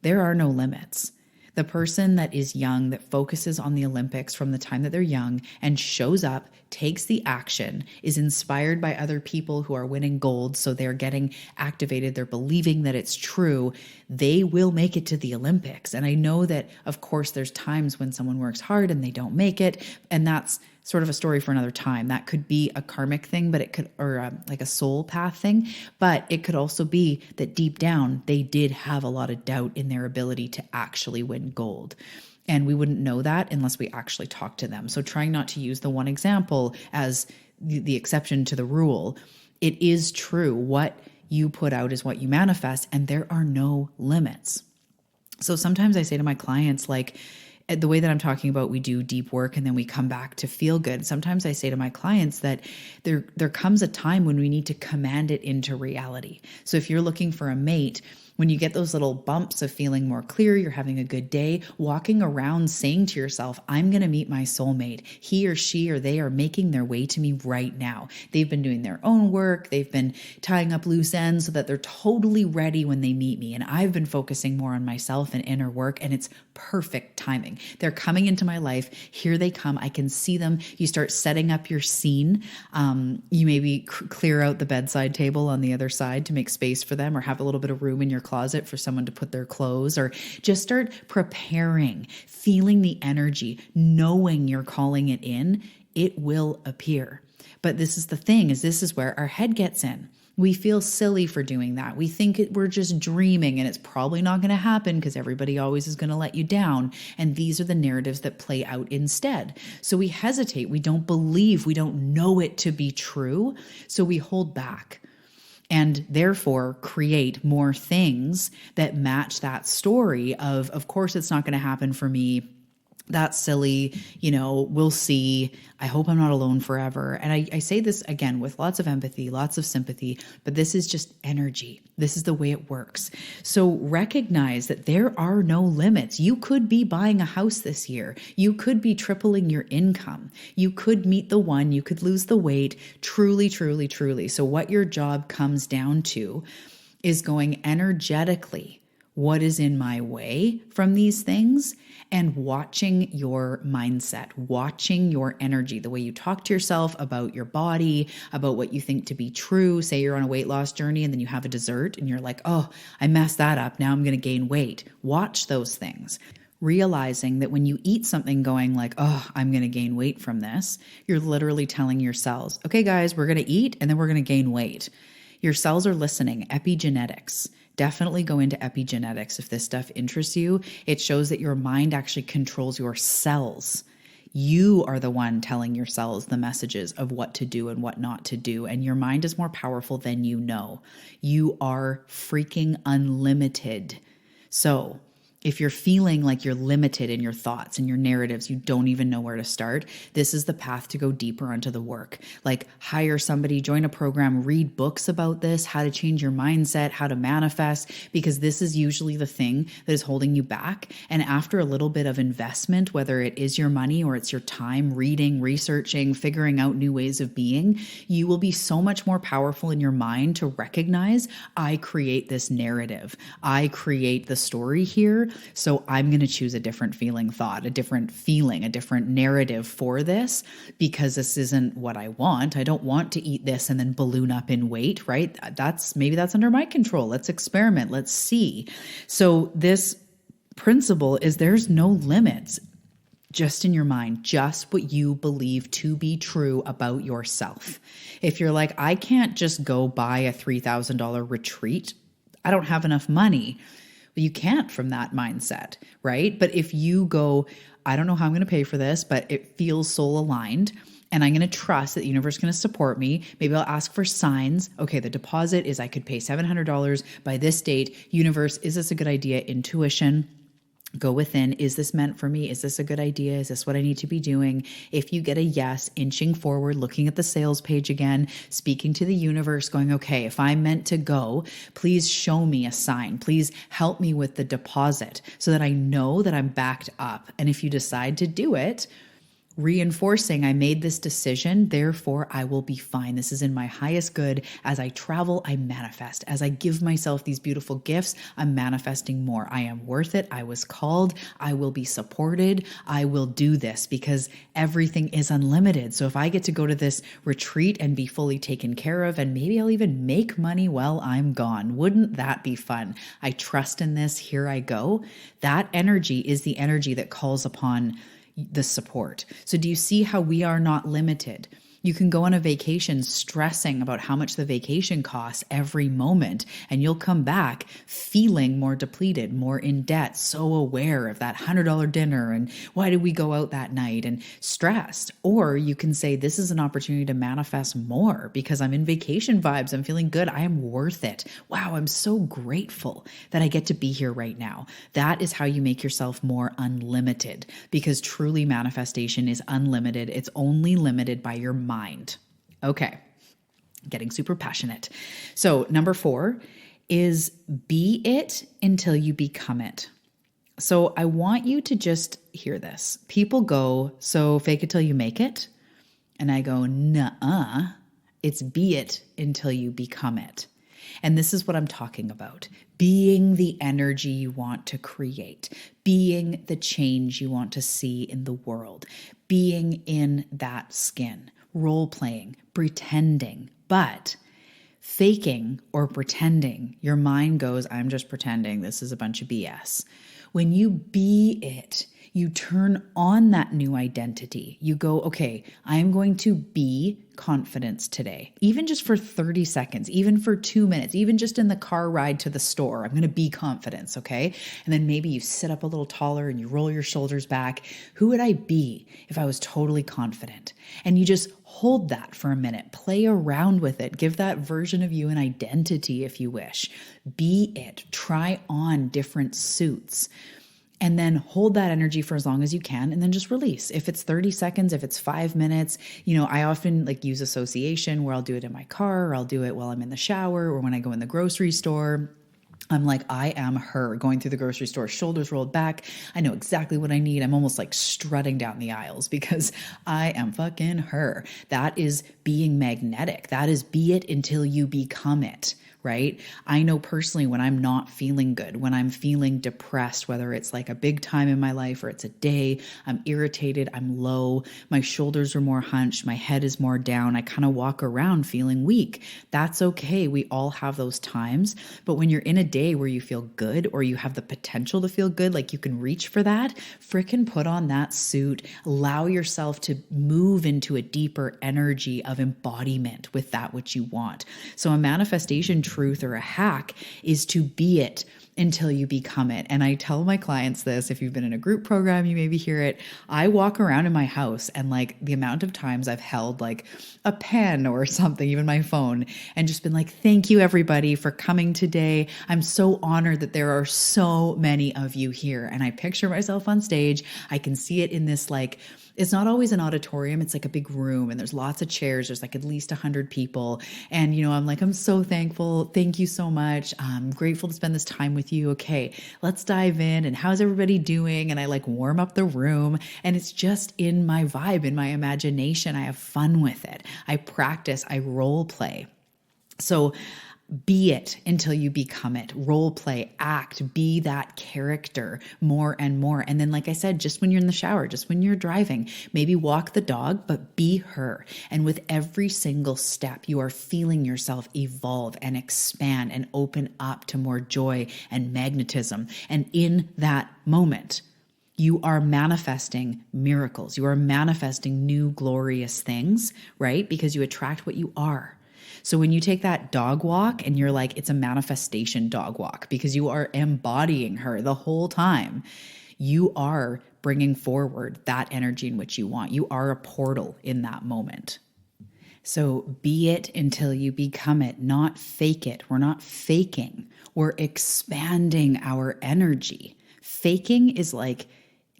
there are no limits. The person that is young, that focuses on the Olympics from the time that they're young and shows up, takes the action, is inspired by other people who are winning gold, so they're getting activated, they're believing that it's true, they will make it to the Olympics. And I know that, of course, there's times when someone works hard and they don't make it, and that's sort of a story for another time. That could be a karmic thing, but it could, or a soul path thing, but it could also be that deep down, they did have a lot of doubt in their ability to actually win gold. And we wouldn't know that unless we actually talk to them. So trying not to use the one example as the exception to the rule. It is true. What you put out is what you manifest, and there are no limits. So sometimes I say to my clients, the way that I'm talking about, we do deep work and then we come back to feel good. Sometimes I say to my clients that there comes a time when we need to command it into reality. So if you're looking for a mate, when you get those little bumps of feeling more clear, you're having a good day, walking around saying to yourself, I'm going to meet my soulmate. He or she or they are making their way to me right now. They've been doing their own work. They've been tying up loose ends so that they're totally ready when they meet me. And I've been focusing more on myself and inner work, and it's perfect timing. They're coming into my life. Here they come. I can see them. You start setting up your scene. You maybe clear out the bedside table on the other side to make space for them, or have a little bit of room in your closet for someone to put their clothes, or just start preparing, feeling the energy, knowing you're calling it in. It will appear. But this is the thing, this is where our head gets in. We feel silly for doing that. We think we're just dreaming and it's probably not going to happen because everybody always is going to let you down. And these are the narratives that play out instead. So we hesitate. We don't believe. We don't know it to be true. So we hold back and therefore create more things that match that story of course, it's not going to happen for me. That's silly. We'll see. I hope I'm not alone forever. And I say this again with lots of empathy, lots of sympathy, but this is just energy. This is the way it works. So recognize that there are no limits. You could be buying a house this year. You could be tripling your income. You could meet the one, you could lose the weight. Truly, truly, truly. So what your job comes down to is going energetically, what is in my way from these things, and watching your mindset, watching your energy, the way you talk to yourself about your body, about what you think to be true. Say you're on a weight loss journey and then you have a dessert and you're like, oh, I messed that up. Now I'm going to gain weight. Watch those things. Realizing that when you eat something going like, oh, I'm going to gain weight from this, you're literally telling your cells, okay, guys, we're going to eat and then we're going to gain weight. Your cells are listening. Epigenetics. Definitely go into epigenetics if this stuff interests you. It shows that your mind actually controls your cells. You are the one telling your cells the messages of what to do and what not to do. And your mind is more powerful than you know. You are freaking unlimited. So if you're feeling like you're limited in your thoughts and your narratives, you don't even know where to start, this is the path to go deeper onto the work. Like hire somebody, join a program, read books about this, how to change your mindset, how to manifest, because this is usually the thing that is holding you back. And after a little bit of investment, whether it is your money or it's your time, reading, researching, figuring out new ways of being, you will be so much more powerful in your mind to recognize, I create this narrative. I create the story here. So I'm going to choose a different feeling thought, a different feeling, a different narrative for this, because this isn't what I want. I don't want to eat this and then balloon up in weight, right? Maybe that's under my control. Let's experiment. Let's see. So this principle is there's no limits just in your mind, just what you believe to be true about yourself. If you're like, I can't just go buy a $3,000 retreat, I don't have enough money. You can't from that mindset, right? But if you go, I don't know how I'm going to pay for this, but it feels soul aligned, and I'm going to trust that the universe is going to support me. Maybe I'll ask for signs. Okay, the deposit is I could pay $700 by this date. Universe, is this a good idea? Intuition. Go within. Is this meant for me? Is this a good idea? Is this what I need to be doing? If you get a yes, inching forward, looking at the sales page again, speaking to the universe, going, okay, if I'm meant to go, please show me a sign. Please help me with the deposit so that I know that I'm backed up. And if you decide to do it, reinforcing, I made this decision, therefore I will be fine. This is in my highest good. As I travel, I manifest. As I give myself these beautiful gifts, I'm manifesting more. I am worth it. I was called. I will be supported. I will do this because everything is unlimited. So if I get to go to this retreat and be fully taken care of, and maybe I'll even make money while I'm gone, wouldn't that be fun? I trust in this. Here I go. That energy is the energy that calls upon the support. So do you see how we are not limited? You can go on a vacation stressing about how much the vacation costs every moment, and you'll come back feeling more depleted, more in debt, so aware of that $100 dinner and why did we go out that night and stressed. Or you can say, this is an opportunity to manifest more because I'm in vacation vibes. I'm feeling good. I am worth it. Wow, I'm so grateful that I get to be here right now. That is how you make yourself more unlimited, because truly manifestation is unlimited. It's only limited by your mind. Okay, getting super passionate. So number 4 is be it until you become it. So I want you to just hear this. People go, so fake it till you make it. And I go, nuh-uh, it's be it until you become it. And this is what I'm talking about. Being the energy you want to create, being the change you want to see in the world, being in that skin, role playing, pretending, but faking or pretending, your mind goes, I'm just pretending. This is a bunch of BS. When you be it, you turn on that new identity. You go, okay, I'm going to be confidence today, even just for 30 seconds, even for 2 minutes, even just in the car ride to the store. I'm going to be confidence, okay? And then maybe you sit up a little taller and you roll your shoulders back. Who would I be if I was totally confident? And you just hold that for a minute, play around with it, give that version of you an identity if you wish. Be it, try on different suits. And then hold that energy for as long as you can and then just release. If it's 30 seconds, if it's 5 minutes, I often use association where I'll do it in my car or I'll do it while I'm in the shower or when I go in the grocery store. I'm like, I am her going through the grocery store, shoulders rolled back. I know exactly what I need. I'm almost like strutting down the aisles because I am fucking her. That is being magnetic. That is be it until you become it. right? I know personally when I'm not feeling good, when I'm feeling depressed, whether it's like a big time in my life or it's a day, I'm irritated, I'm low, my shoulders are more hunched, my head is more down, I kind of walk around feeling weak. That's okay. We all have those times. But when you're in a day where you feel good or you have the potential to feel good, like you can reach for that, frickin' put on that suit, allow yourself to move into a deeper energy of embodiment with that which you want. So a manifestation truth or a hack is to be it until you become it. And I tell my clients this, if you've been in a group program, you maybe hear it. I walk around in my house and like the amount of times I've held like a pen or something, even my phone, and just been like, thank you everybody for coming today. I'm so honored that there are so many of you here. And I picture myself on stage. I can see it in this like, it's not always an auditorium. It's like a big room and there's lots of chairs. There's like at least 100 people. And, I'm like, I'm so thankful. Thank you so much. I'm grateful to spend this time with you. Okay, let's dive in. And how's everybody doing? And I like warm up the room and it's just in my vibe, in my imagination. I have fun with it. I practice, I role play. So be it until you become it. Role play, act, be that character more and more. And then, like I said, just when you're in the shower, just when you're driving, maybe walk the dog, but be her. And with every single step, you are feeling yourself evolve and expand and open up to more joy and magnetism. And in that moment, you are manifesting miracles. You are manifesting new glorious things, right? Because you attract what you are. So when you take that dog walk and you're like, it's a manifestation dog walk because you are embodying her the whole time, you are bringing forward that energy in which you want. You are a portal in that moment. So be it until you become it, not fake it. We're not faking. We're expanding our energy. Faking is like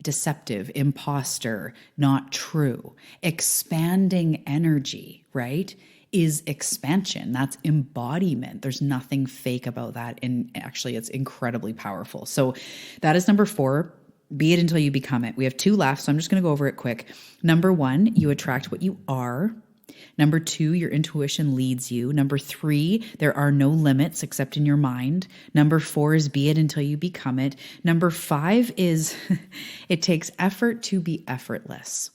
deceptive, imposter, not true. Expanding energy, right? Is expansion. That's embodiment. There's nothing fake about that. And actually, it's incredibly powerful. So that is number 4. Be it until you become it. We have 2 left, so I'm just going to go over it quick. Number 1, you attract what you are. Number 2, your intuition leads you. Number 3, there are no limits except in your mind. Number 4 is be it until you become it. Number 5 is it takes effort to be effortless.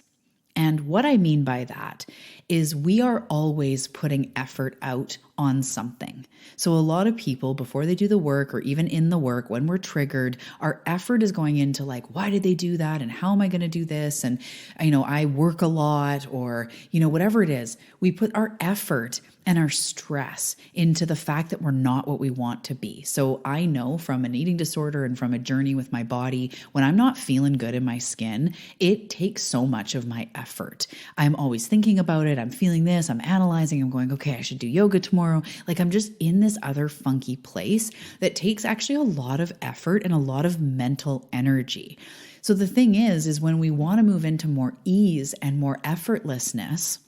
And what I mean by that is we are always putting effort out on something. So a lot of people, before they do the work or even in the work, when we're triggered, our effort is going into like, why did they do that? And how am I going to do this? And, I work a lot or, whatever it is, we put our effort and our stress into the fact that we're not what we want to be. So I know from an eating disorder and from a journey with my body, when I'm not feeling good in my skin, it takes so much of my effort. I'm always thinking about it. I'm feeling this, I'm analyzing, I'm going, okay, I should do yoga tomorrow. Like I'm just in this other funky place that takes actually a lot of effort and a lot of mental energy. So the thing is when we want to move into more ease and more effortlessness,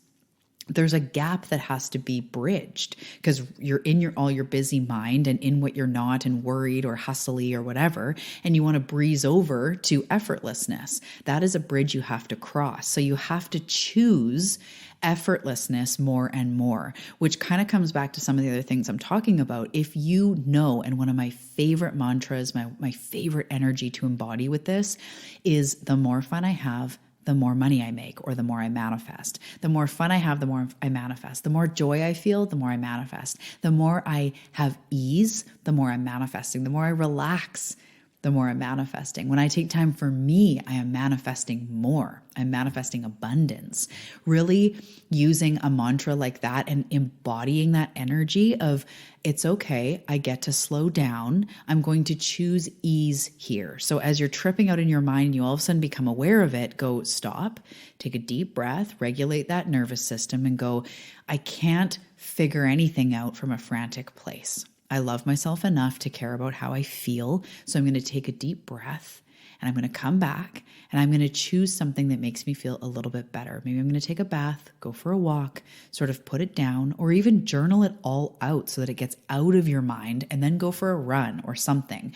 there's a gap that has to be bridged because you're in all your busy mind and in what you're not and worried or hustly or whatever. And you want to breeze over to effortlessness. That is a bridge you have to cross. So you have to choose effortlessness more and more, which kind of comes back to some of the other things I'm talking about. If you know, and one of my favorite mantras, my favorite energy to embody with this is the more fun I have, the more money I make, or the more I manifest. The more fun I have, the more I manifest. The more joy I feel, the more I manifest. The more I have ease, the more I'm manifesting. The more I relax, the more I'm manifesting. When I take time for me, I am manifesting more. I'm manifesting abundance. Really using a mantra like that and embodying that energy of, it's okay, I get to slow down. I'm going to choose ease here. So as you're tripping out in your mind, you all of a sudden become aware of it, go stop, take a deep breath, regulate that nervous system and go, I can't figure anything out from a frantic place. I love myself enough to care about how I feel. So I'm going to take a deep breath and I'm going to come back and I'm going to choose something that makes me feel a little bit better. Maybe I'm going to take a bath, go for a walk, sort of put it down, or even journal it all out so that it gets out of your mind and then go for a run or something.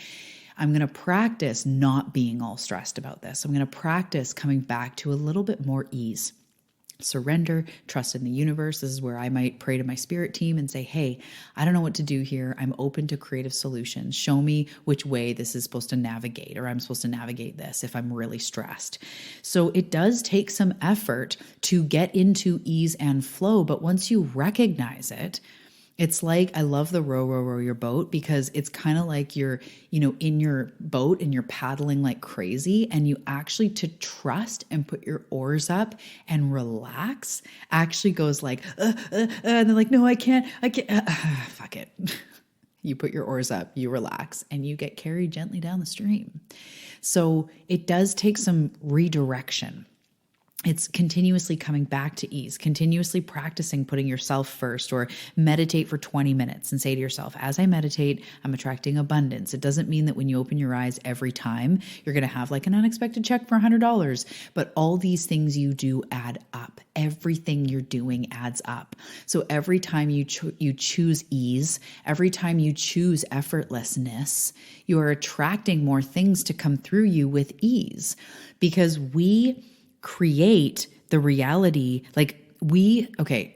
I'm going to practice not being all stressed about this. I'm going to practice coming back to a little bit more ease. Surrender, trust in the universe. This is where I might pray to my spirit team and say, hey, I don't know what to do here. I'm open to creative solutions. Show me which way this is supposed to navigate, or I'm supposed to navigate this if I'm really stressed. So it does take some effort to get into ease and flow. But once you recognize it, it's like, I love the row your boat, because it's kind of like you're, in your boat and you're paddling like crazy, and you actually, to trust and put your oars up and relax, actually goes like, and they're like, no, I can't, fuck it. You put your oars up, you relax, and you get carried gently down the stream. So it does take some redirection. It's continuously coming back to ease, continuously practicing putting yourself first, or meditate for 20 minutes and say to yourself, as I meditate, I'm attracting abundance. It doesn't mean that when you open your eyes every time, you're going to have like an unexpected check for $100, but all these things you do add up. Everything you're doing adds up. So every time you choose ease, every time you choose effortlessness, you are attracting more things to come through you with ease, because we create the reality.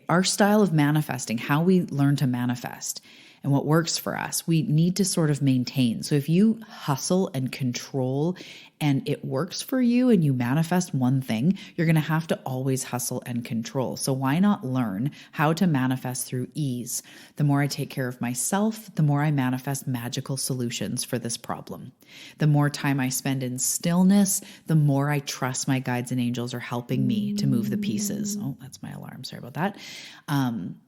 Our style of manifesting, how we learn to manifest and what works for us, we need to sort of maintain. So if you hustle and control and it works for you and you manifest one thing, you're going to have to always hustle and control. So why not learn how to manifest through ease? The more I take care of myself, the more I manifest magical solutions for this problem. The more time I spend in stillness, the more I trust my guides and angels are helping me to move the pieces. Oh, that's my alarm. Sorry about that.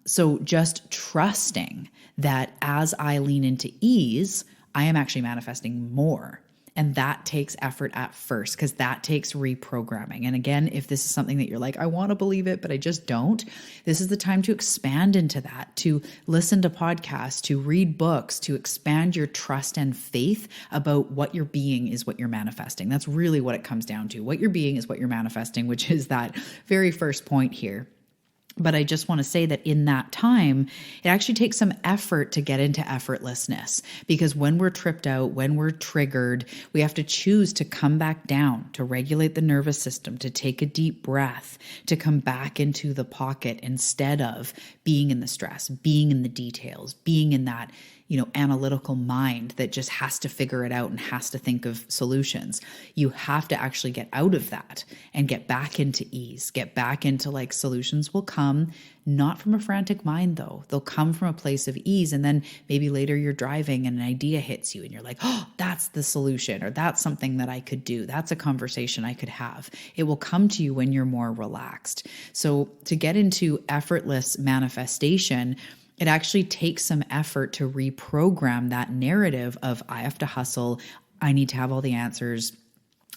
So just trusting that as I lean into ease, I am actually manifesting more. And that takes effort at first, because that takes reprogramming. And again, if this is something that you're like, I want to believe it, but I just don't, this is the time to expand into that, to listen to podcasts, to read books, to expand your trust and faith about what your being is, what you're manifesting. That's really what it comes down to. What your being is what you're manifesting, which is that very first point here. But I just want to say that in that time, it actually takes some effort to get into effortlessness, because when we're tripped out, when we're triggered, we have to choose to come back down, to regulate the nervous system, to take a deep breath, to come back into the pocket instead of being in the stress, being in the details, being in that, analytical mind that just has to figure it out and has to think of solutions. You have to actually get out of that and get back into ease, get back into like solutions will come, not from a frantic mind though. They'll come from a place of ease. And then maybe later you're driving and an idea hits you and you're like, oh, that's the solution, or that's something that I could do. That's a conversation I could have. It will come to you when you're more relaxed. So to get into effortless manifestation, it actually takes some effort to reprogram that narrative of I have to hustle. I need to have all the answers.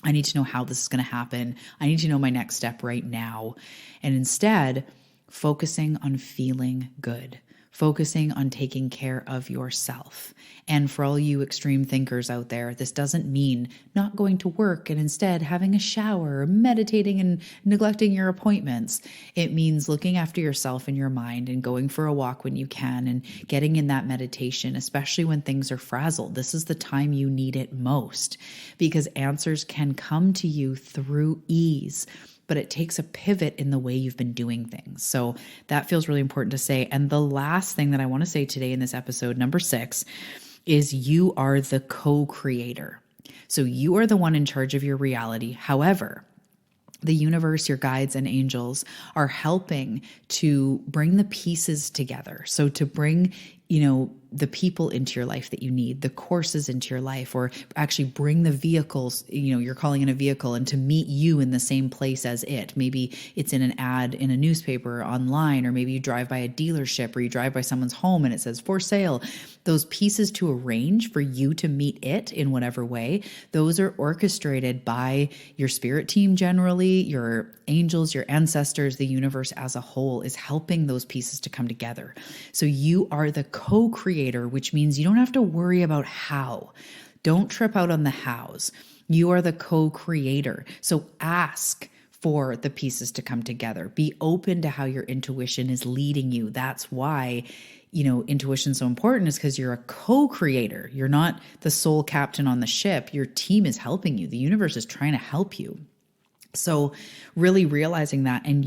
I need to know how this is going to happen. I need to know my next step right now. And instead, focusing on feeling good, focusing on taking care of yourself. And for all you extreme thinkers out there, this doesn't mean not going to work and instead having a shower, or meditating and neglecting your appointments. It means looking after yourself and your mind and going for a walk when you can and getting in that meditation, especially when things are frazzled. This is the time you need it most, because answers can come to you through ease. But it takes a pivot in the way you've been doing things. So that feels really important to say. And the last thing that I want to say today in this episode, number 6, is you are the co-creator. So you are the one in charge of your reality. However, the universe, your guides and angels are helping to bring the pieces together. So to bring, the people into your life that you need, the courses into your life, or actually bring the vehicles, you're calling in a vehicle, and to meet you in the same place as it. Maybe it's in an ad in a newspaper or online, or maybe you drive by a dealership, or you drive by someone's home and it says for sale. Those pieces to arrange for you to meet it in whatever way, those are orchestrated by your spirit team generally, your angels, your ancestors, the universe as a whole is helping those pieces to come together. So you are the co-creator, which means you don't have to worry about how. Don't trip out on the hows. You are the co-creator. So ask for the pieces to come together. Be open to how your intuition is leading you. That's why, intuition is so important, is because you're a co-creator. You're not the sole captain on the ship. Your team is helping you. The universe is trying to help you. So really realizing that and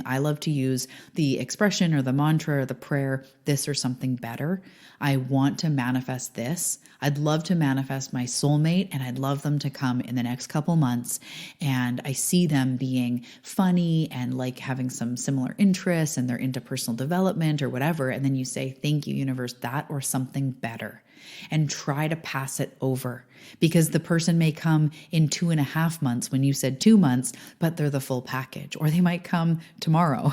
I love to use the expression or the mantra or the prayer, this or something better. I want to manifest this. I'd love to manifest my soulmate, and I'd love them to come in the next couple months. And I see them being funny and like having some similar interests, and they're into personal development or whatever. And then you say, thank you, universe, that or something better. And try to pass it over, because the person may come in 2.5 months when you said 2 months, but they're the full package, or they might come tomorrow,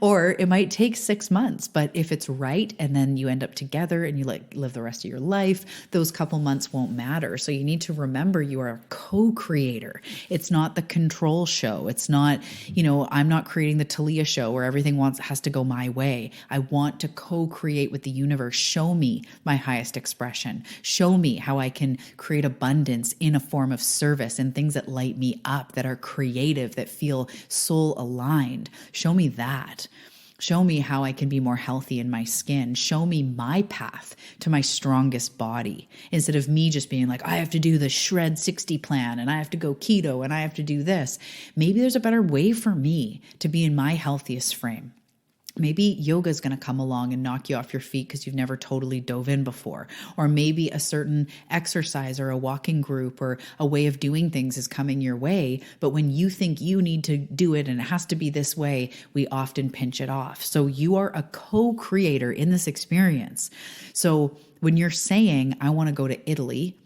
or it might take 6 months. But if it's right, and then you end up together and you like live the rest of your life, those couple months won't matter. So you need to remember you are a co-creator. It's not the control show. It's not, I'm not creating the Talia show where everything has to go my way. I want to co-create with the universe. Show me my highest expression. Show me how I can create abundance in a form of service and things that light me up, that are creative, that feel soul aligned. Show me that. Show me how I can be more healthy in my skin. Show me my path to my strongest body, instead of me just being like, I have to do the Shred 60 plan and I have to go keto and I have to do this. Maybe there's a better way for me to be in my healthiest frame. Maybe yoga is going to come along and knock you off your feet because you've never totally dove in before. Or maybe a certain exercise or a walking group or a way of doing things is coming your way. But when you think you need to do it and it has to be this way, we often pinch it off. So you are a co-creator in this experience. So when you're saying, I want to go to Italy,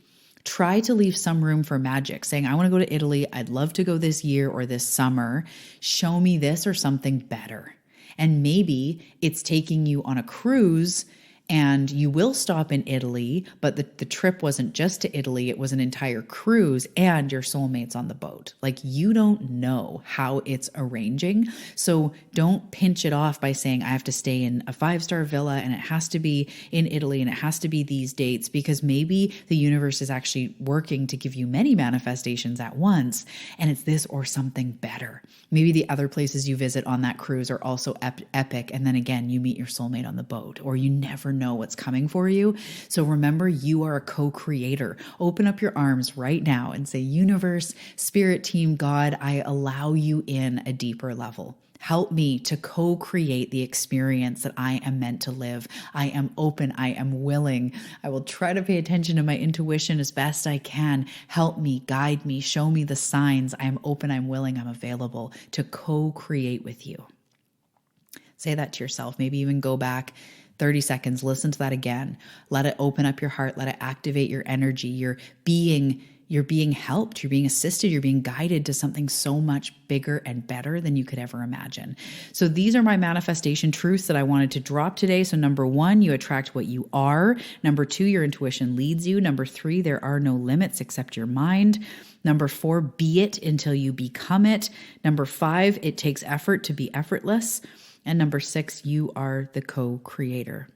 try to leave some room for magic, saying, I want to go to Italy. I'd love to go this year or this summer. Show me this or something better. And maybe it's taking you on a cruise and you will stop in Italy, but the trip wasn't just to Italy. It was an entire cruise and your soulmate's on the boat. Like, you don't know how it's arranging. So don't pinch it off by saying, I have to stay in a 5-star villa and it has to be in Italy and it has to be these dates, because maybe the universe is actually working to give you many manifestations at once. And it's this or something better. Maybe the other places you visit on that cruise are also epic. And then again, you meet your soulmate on the boat, or you never know what's coming for you. So remember, you are a co-creator. Open up your arms right now and say, universe, spirit team, God, I allow you in a deeper level. Help me to co-create the experience that I am meant to live. I am open. I am willing. I will try to pay attention to my intuition as best I can. Help me, guide me, show me the signs. I am open. I'm willing. I'm available to co-create with you. Say that to yourself. Maybe even go back 30 seconds, listen to that again. Let it open up your heart. Let it activate your energy. You're being helped. You're being assisted. You're being guided to something so much bigger and better than you could ever imagine. So these are my manifestation truths that I wanted to drop today. So number 1, you attract what you are. Number 2, your intuition leads you. Number 3, there are no limits except your mind. Number 4, be it until you become it. Number 5, it takes effort to be effortless. And number 6, you are the co-creator.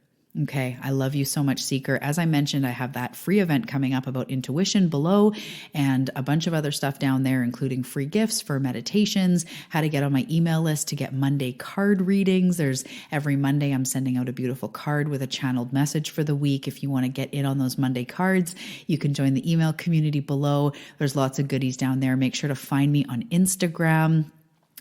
Okay, I love you so much, Seeker. As I mentioned, I have that free event coming up about intuition below, and a bunch of other stuff down there, including free gifts for meditations, how to get on my email list to get Monday card readings. Every Monday, I'm sending out a beautiful card with a channeled message for the week. If you want to get in on those Monday cards, you can join the email community below. There's lots of goodies down there. Make sure to find me on Instagram.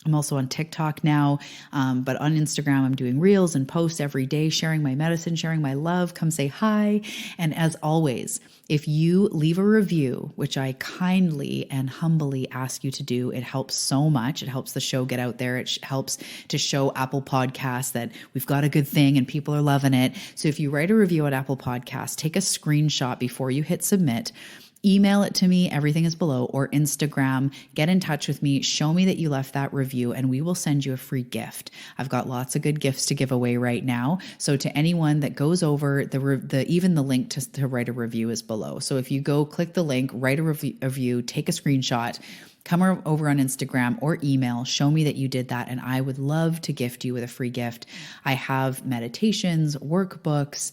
I'm also on TikTok now, but on Instagram, I'm doing reels and posts every day, sharing my medicine, sharing my love. Come say hi. And as always, if you leave a review, which I kindly and humbly ask you to do, it helps so much. It helps the show get out there. It helps to show Apple Podcasts that we've got a good thing and people are loving it. So if you write a review at Apple Podcasts, take a screenshot before you hit submit. Email it to me, everything is below, or Instagram. Get in touch with me, show me that you left that review, and we will send you a free gift. I've got lots of good gifts to give away right now. So to anyone that goes over, even the link to write a review is below. So if you go click the link, write a review, take a screenshot, come over on Instagram or email, show me that you did that, and I would love to gift you with a free gift. I have meditations, workbooks,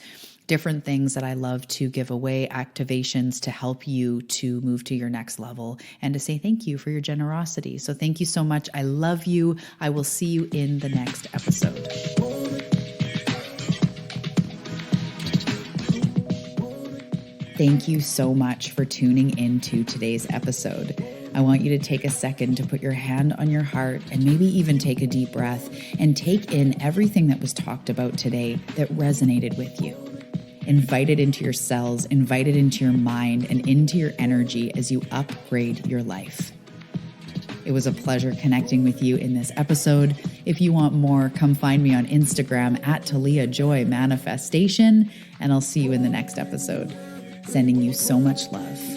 different things that I love to give away, activations to help you to move to your next level and to say thank you for your generosity. So thank you so much. I love you. I will see you in the next episode. Thank you so much for tuning into today's episode. I want you to take a second to put your hand on your heart and maybe even take a deep breath and take in everything that was talked about today that resonated with you. Invite it into your cells, invite it into your mind and into your energy as you upgrade your life. It was a pleasure connecting with you in this episode. If you want more, come find me on Instagram at Talia Joy Manifestation, and I'll see you in the next episode. Sending you so much love.